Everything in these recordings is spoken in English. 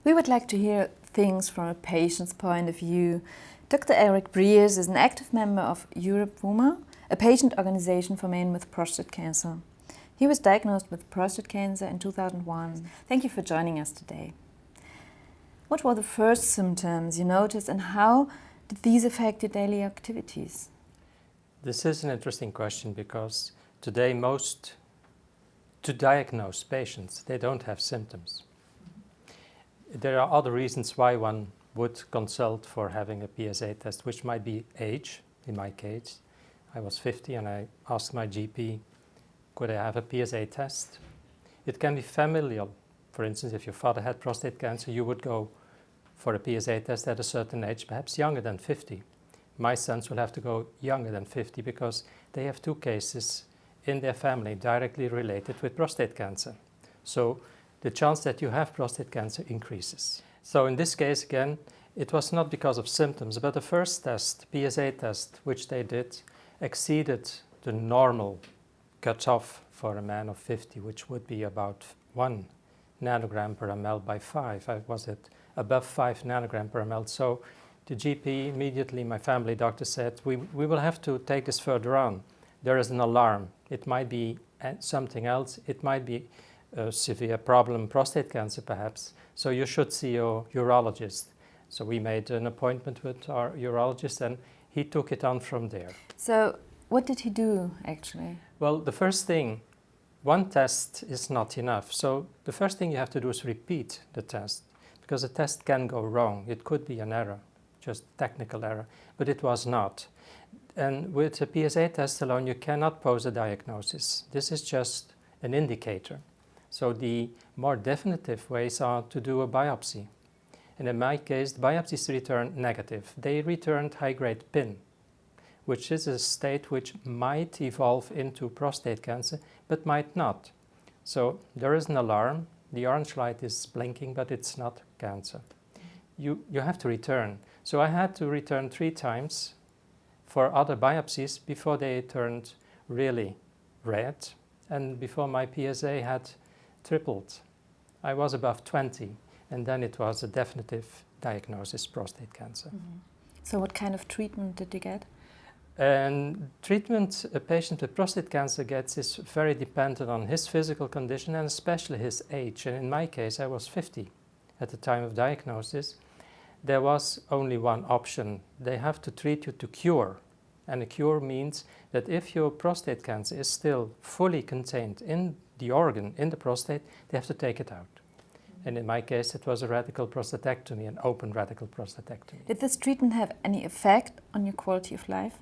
We would like to hear things from a patient's point of view. Dr. Erik Briers is an active member of Europa Uomo, a patient organization for men with prostate cancer. He was diagnosed with prostate cancer in 2001. Thank you for joining us today. What were the first symptoms you noticed and how did these affect your daily activities? This is an interesting question because today to diagnose patients, they don't have symptoms. There are other reasons why one would consult for having a PSA test, which might be age. In my case, I was 50 and I asked my GP, could I have a PSA test? It can be familial. For instance, if your father had prostate cancer, you would go for a PSA test at a certain age, perhaps younger than 50. My sons will have to go younger than 50 because they have 2 cases in their family directly related with prostate cancer. So the chance that you have prostate cancer increases. So in this case, again, it was not because of symptoms, but the first test, PSA test, which they did, exceeded the normal cutoff for a man of 50, which would be about 1 nanogram per ml by 5. I was at above 5 nanogram per ml. So the GP immediately, my family doctor said, we will have to take this further on. There is an alarm. It might be something else. It might be a severe problem, prostate cancer perhaps. So you should see your urologist. So we made an appointment with our urologist and he took it on from there. So what did he do actually? Well, the first thing, one test is not enough. So the first thing you have to do is repeat the test because the test can go wrong. It could be an error, just technical error, but it was not. And with a PSA test alone, you cannot pose a diagnosis. This is just an indicator. So the more definitive ways are to do a biopsy. And in my case, the biopsies returned negative. They returned high-grade PIN, which is a state which might evolve into prostate cancer, but might not. So there is an alarm. The orange light is blinking, but it's not cancer. You have to return. So I had to return 3 times for other biopsies before they turned really red and before my PSA had tripled. I was above 20 and then it was a definitive diagnosis, prostate cancer. Mm-hmm. So what kind of treatment did you get? And treatment a patient with prostate cancer gets is very dependent on his physical condition and especially his age. And in my case, I was 50 at the time of diagnosis. There was only one option. They have to treat you to cure. And a cure means that if your prostate cancer is still fully contained in the organ, in the prostate, they have to take it out. And in my case, it was a radical prostatectomy, an open radical prostatectomy. Did this treatment have any effect on your quality of life?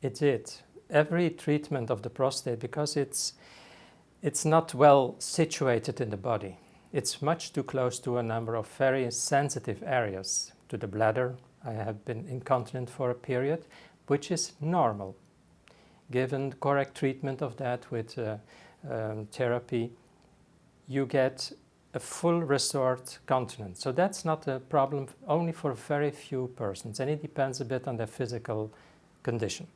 It did. Every treatment of the prostate, because it's not well situated in the body. It's much too close to a number of very sensitive areas. To the bladder, I have been incontinent for a period, which is normal. Given the correct treatment of that with therapy, you get a full restored continence. So that's not a problem only for very few persons, and it depends a bit on their physical condition.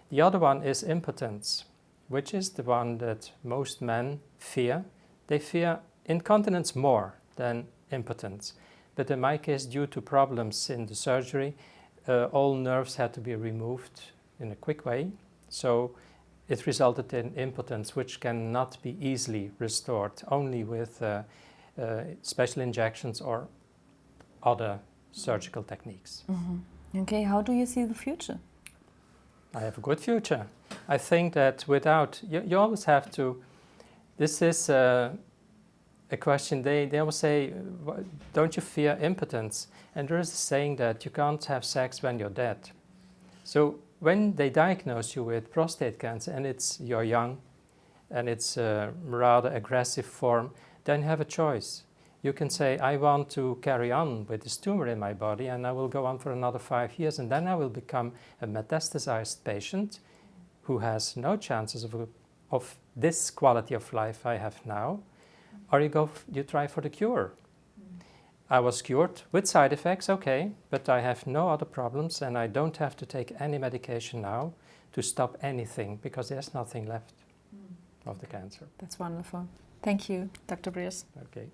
The other one is impotence, which is the one that most men fear. They fear incontinence more than impotence. But in my case, due to problems in the surgery, all nerves had to be removed in a quick way. So it resulted in impotence, which cannot be easily restored, only with special injections or other surgical techniques. Mm-hmm. Okay, how do you see the future? I have a good future. I think that without, you always have to, this is a question, they always say, don't you fear impotence? And there is a saying that you can't have sex when you're dead. So when they diagnose you with prostate cancer and you're young and it's a rather aggressive form, then you have a choice. You can say, I want to carry on with this tumor in my body and I will go on for another 5 years and then I will become a metastasized patient who has no chances of this quality of life I have now. Or you try for the cure. I was cured with side effects, okay, but I have no other problems and I don't have to take any medication now to stop anything because there's nothing left of the cancer. That's wonderful. Thank you, Dr. Briers. Okay.